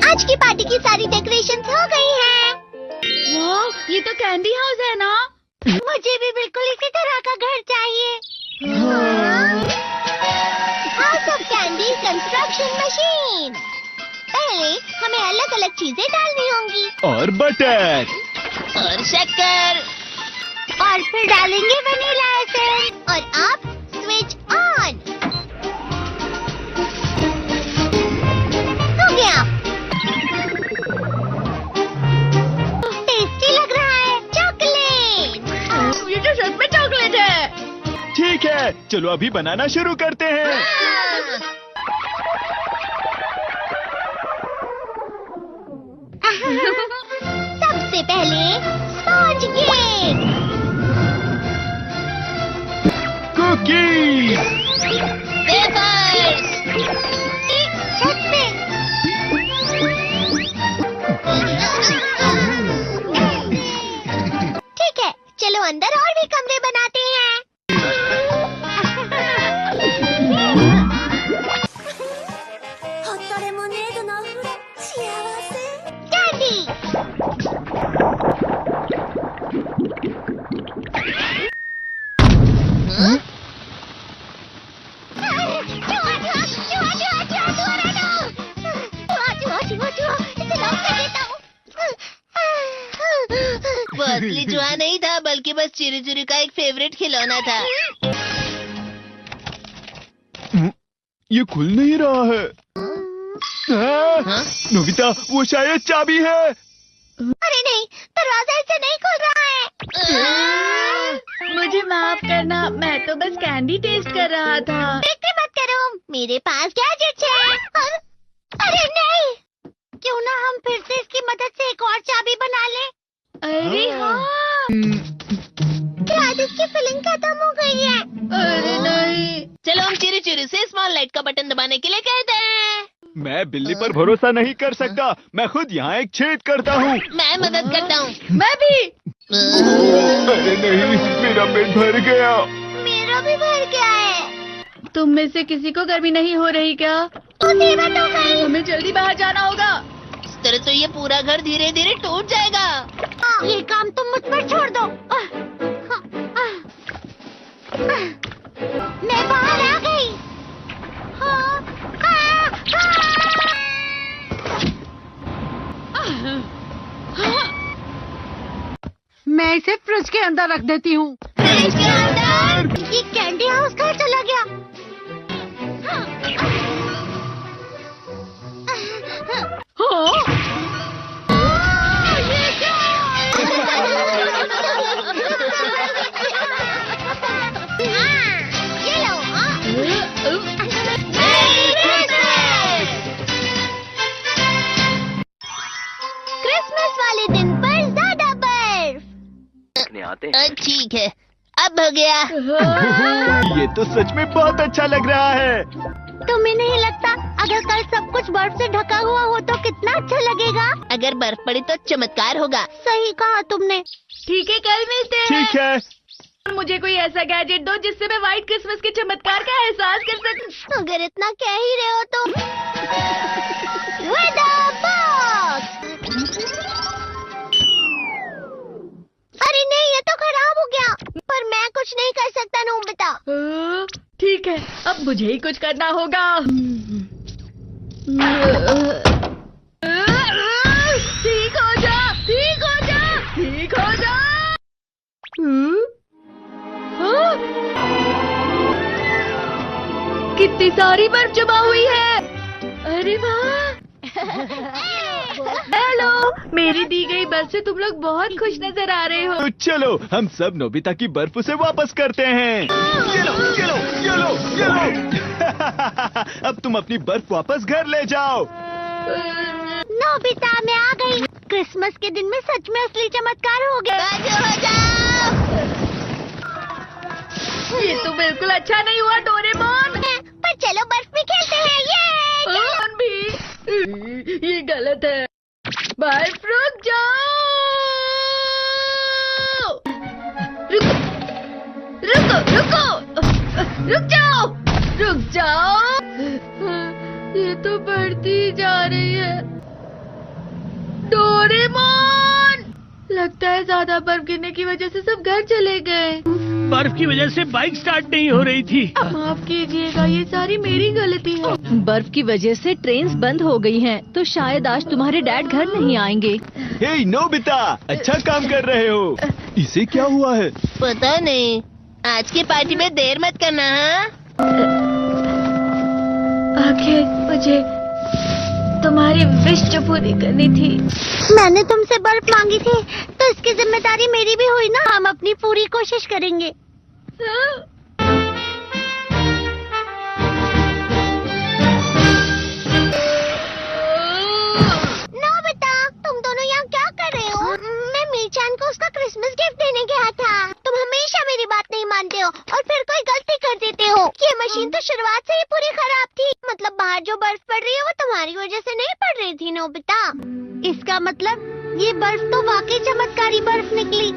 आज की पार्टी की सारी डेकोरेशन हो गई हैं। वाह, ये तो कैंडी हाउस है ना? मुझे भी बिल्कुल इसी तरह का घर चाहिए। House of candy construction machine. पहले हमें अलग अलग चीजें डालनी होंगी और बटर और शक्कर, और फिर डालेंगे वनीला एसेंस और अब स्विच ऑन। हो गया। टेस्टी लग रहा है। चॉकलेट। ये तो सच में चॉकलेट है। ठीक है, चलो अभी बनाना शुरू करते हैं। सबसे पहले स्पॉन्ज केक, कुकीज, वेफर्स, छत पे। ठीक है, चलो अंदर और भी कमरे बनाते हैं। कैंडी। वो असली जुआ नहीं था, बल्कि बस चिरू चिरू का एक फेवरेट खिलौना था। ये खुल नहीं रहा है। हाँ? नोबिता, वो शायद चाबी है। अरे नहीं, दरवाजा ऐसे नहीं खुल रहा है। मुझे माफ करना, मैं तो बस कैंडी टेस्ट कर रहा था। फिक्र मत करो, मेरे पास गैजेट्स हैं। अरे नहीं, क्यों ना हम फिर से इसकी मदद से एक और चाबी बना लें? अरे हाँ। शायद इसकी फिलिंग खत्म हो गई है। अरे नहीं। चलो हम चिरू चिरू से स्मॉल लाइट का बटन दबाने के लिए कहते हैं। मैं बिल्ली पर भरोसा नहीं कर सकता। मैं खुद यहाँ एक छेद करता हूँ। मैं मदद करता हूँ। मैं भी। अरे नहीं, मेरा पेट भर गया। मेरा भी भर गया है। तुम में से किसी को गर्मी नहीं हो रही क्या? मुसीबत हो गई। हमें जल्दी बाहर जाना होगा। इस तरह तो ये पूरा घर धीरे धीरे टूट जाएगा। ये काम तुम मुझ पर छोड़ दो। मैं बाहर आ गई। मैं इसे फ्रिज के अंदर रख देती हूँ। फ्रिज के अंदर? ये कैंडी हाउस कहाँ चला गया? ये क्या? ये लो। क्रिसमस वाले दिन पर ज्यादा बर्फ। ठीक है, अब हो गया। ये तो सच में बहुत अच्छा लग रहा है। तुम्हें नहीं लगता अगर कल सब कुछ बर्फ से ढका हुआ हो तो कितना अच्छा लगेगा? अगर बर्फ पड़ी तो चमत्कार होगा। सही कहा तुमने। ठीक है, कल मिलते हैं। ठीक है। मुझे कोई ऐसा गैजेट दो जिससे मैं व्हाइट क्रिसमस के चमत्कार का एहसास कर सकूं। अगर इतना कह ही रहे हो तो वेदर बॉक्स। अरे नहीं, ये तो खराब हो गया। पर मैं कुछ नहीं कर सकता नोबिता। ठीक है, अब मुझे ही कुछ करना होगा। ठीक हो जा, ठीक हो जा, ठीक हो जा। हाँ? कितनी सारी बर्फ जमा हुई है। अरे वाह। हेलो, मेरी दी गई बर्फ से तुम लोग बहुत खुश नजर आ रहे हो। तो चलो हम सब नोबिता की बर्फ उसे वापस करते हैं। ये लो, ये लो, ये लो, ये लो। अब तुम अपनी बर्फ वापस घर ले जाओ। नोबिता, मैं आ गई। क्रिसमस के दिन में सच में असली चमत्कार हो गया। बाजू हो जाओ। ये तो बिल्कुल अच्छा नहीं हुआ डोरेमोन। पर चलो बर्फ में खेलते हैं। ये डोरेमोन भी। ये गलत है। बर्फ रुक जाओ। रुको, रुको, रुको, रुक जाओ, रुक जाओ। ये तो बढ़ती जा रही है। डोरेमोन! लगता है ज्यादा बर्फ गिरने की वजह से सब घर चले गए। बर्फ की वजह से बाइक स्टार्ट नहीं हो रही थी। माफ कीजिएगा, ये सारी मेरी गलती है। बर्फ की वजह से ट्रेन्स बंद हो गई हैं, तो शायद आज तुम्हारे डैड घर नहीं आएंगे। हे नोबिता, अच्छा काम कर रहे हो। इसे क्या हुआ है? पता नहीं। आज की पार्टी में देर मत करना, हाँ? आखिर मुझे तुम्हारी विश जो पूरी करनी थी। मैंने तुमसे बर्फ मांगी थी, तो इसकी जिम्मेदारी मेरी भी हुई ना। हम अपनी पूरी कोशिश करेंगे। नोबिता, तुम दोनों यहाँ क्या कर रहे हो? मैं मीरचान को उसका क्रिसमस गिफ्ट देने गया था। तुम हमेशा मेरी बात नहीं मानते हो और फिर कोई गलती कर देते हो। ये मशीन तो शुरुआत से ही पूरी खराब थी। मतलब बाहर जो बर्फ पड़ रही है वो तुम्हारी वजह से नहीं पड़ रही थी नोबिता। इसका मतलब ये बर्फ तो वाकई चमत्कारी बर्फ निकली।